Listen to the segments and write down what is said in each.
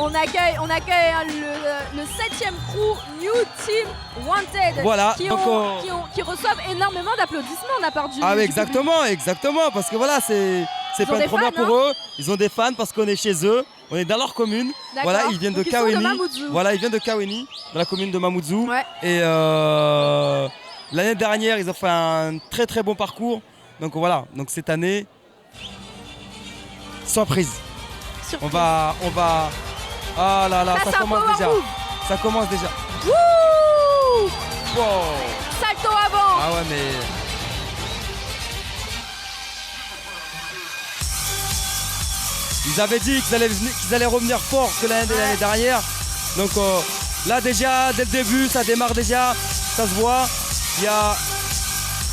on accueille hein, le 7e crew New Team Wanted Voilà, qui reçoivent énormément d'applaudissements de la part du Ah oui, du public. exactement, parce que voilà, c'est pas une première pour eux. Ils ont des fans parce qu'on est chez eux, on est dans leur commune. Voilà, ils viennent de Kaweni. Voilà, ils viennent de Kaweni, dans la commune de Mamoudzou. Ouais. Et l'année dernière, ils ont fait un très bon parcours. Donc voilà, donc cette année, surprise. On va. Ah là là, ça commence déjà. Ça commence déjà. Wouh! Wow. Salto avant. Ah ouais, mais. Ils avaient dit qu'ils allaient revenir fort que l'année dernière. Donc là déjà, dès le début, ça démarre déjà. Ça se voit.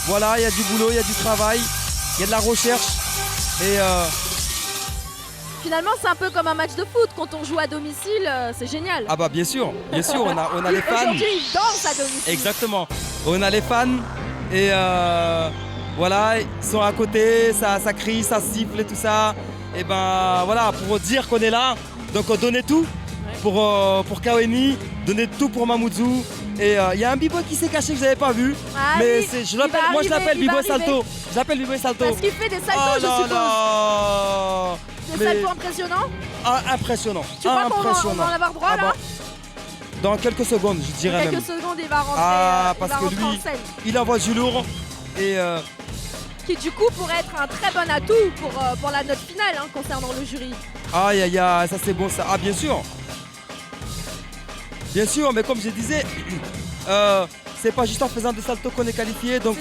Voilà, il y a du boulot, il y a du travail, il y a de la recherche. Et finalement, c'est un peu comme un match de foot. Quand on joue à domicile, c'est génial. ah bah bien sûr, on a les fans. Aujourd'hui, ils dansent à domicile. Exactement. On a les fans et voilà, ils sont à côté, ça crie, ça siffle et tout ça. Et ben voilà, pour dire qu'on est là, donc on donnait tout pour Kaweni, donnait tout pour Mamoudzou. Et il y a un b-boy qui s'est caché que je n'avais pas vu. Ah mais oui, je l'appelle b-boy Salto. Je l'appelle b-boy Salto. Parce qu'il fait des saltos, je suppose. Là. Des saltos impressionnants. Impressionnant. Tu crois qu'on va en avoir droit là? Dans quelques secondes, je dirais même. Quelques secondes, il va rentrer, parce que lui, en scène. il envoie du lourd. Et qui du coup pourrait être un très bon atout pour la note finale hein, concernant le jury. Aïe aïe aïe, ça c'est bon ça. Ah bien sûr. Bien sûr, mais comme je disais, c'est pas juste en faisant des saltos qu'on est qualifié. Donc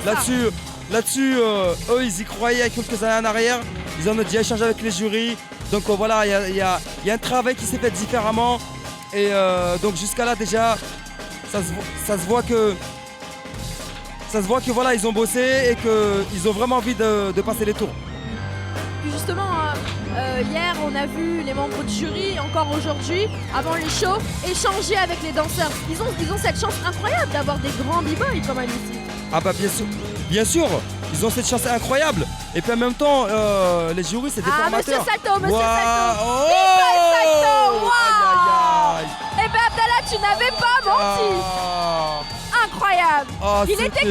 là-dessus, eux ils y croyaient il y a quelques années en arrière. Ils en ont déjà échangé avec les jurys. Donc voilà, il y a un travail qui s'est fait différemment. Et donc jusqu'à là déjà, ça se voit que voilà, ils ont bossé et qu'ils ont vraiment envie de passer les tours. Justement, hier on a vu les membres du jury, encore aujourd'hui, avant les shows, échanger avec les danseurs. Ils ont cette chance incroyable d'avoir des grands b-boys comme ici. Ah bah bien sûr, ils ont cette chance incroyable. Et puis en même temps, les jurys c'est des formateurs. Monsieur Salto, Monsieur Salto. Oh B-boy Salto, wow. Aïe, aïe, aïe. Eh ben Abdallah, tu n'avais pas menti. Incroyable. Il était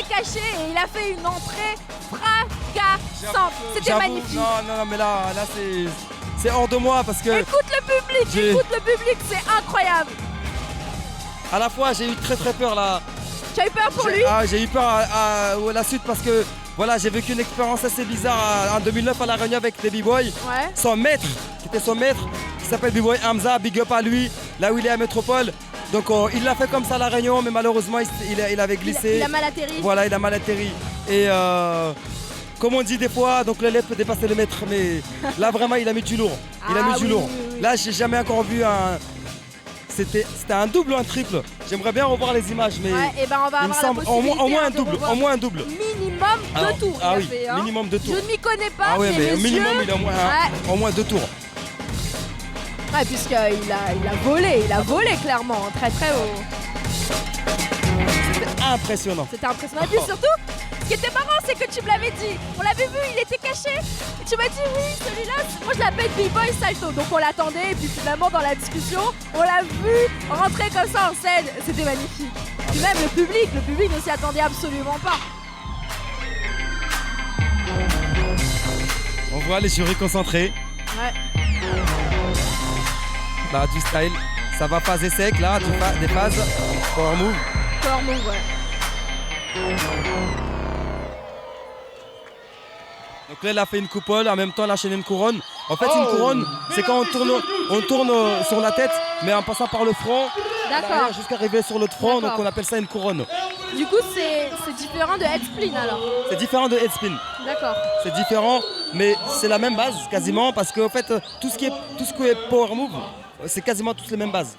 caché et il a fait une entrée fracassante. C'était magnifique. Non, mais là c'est hors de moi parce que. Écoute le public, c'est incroyable. À la fois, j'ai eu très peur là. Tu as eu peur pour lui? J'ai eu peur à la suite parce que voilà, j'ai vécu une expérience assez bizarre en 2009 à La Réunion avec des b-boys. Ouais. Son maître, qui s'appelle b-boy Hamza, big up à lui, là où il est à Métropole. Donc il l'a fait comme ça à La Réunion, mais malheureusement il avait glissé. Il a mal atterri. Voilà, il a mal atterri. Et comme on dit des fois, donc l'élève peut dépasser le maître, mais là vraiment il a mis du lourd. Oui. Là j'ai jamais encore vu un. C'était un double ou un triple. J'aimerais bien revoir les images, mais et ben on va avoir la possibilité au moins un double. Minimum 2 tours. Ah oui, fait, hein. minimum 2 tours. Je ne m'y connais pas, mais mes au minimum yeux, il a au moins 2 tours. Ouais, puisqu'il a volé clairement, très haut. C'était impressionnant. C'était impressionnant. Et puis surtout, ce qui était marrant, c'est que tu me l'avais dit. On l'avait vu, il était caché. Et tu m'as dit oui, celui-là, moi je l'appelle B-Boy Salto. Donc on l'attendait et puis finalement dans la discussion, on l'a vu rentrer comme ça en scène. C'était magnifique. Puis même le public ne s'y attendait absolument pas. On voit les jurys concentrés. Ouais. Là, du style. Ça va phase et sec là, des phases. Power move. Power move, ouais. Donc là, il a fait une coupole, en même temps, il a enchaîné une couronne. En fait, une couronne, c'est quand on tourne sur la tête, mais en passant par le front, jusqu'à arriver sur l'autre front, donc on appelle ça une couronne. Du coup, c'est différent de head spin alors? C'est différent de head spin. D'accord. C'est différent, mais c'est la même base quasiment, parce qu'en fait, tout ce qui est power move, c'est quasiment toutes les mêmes bases.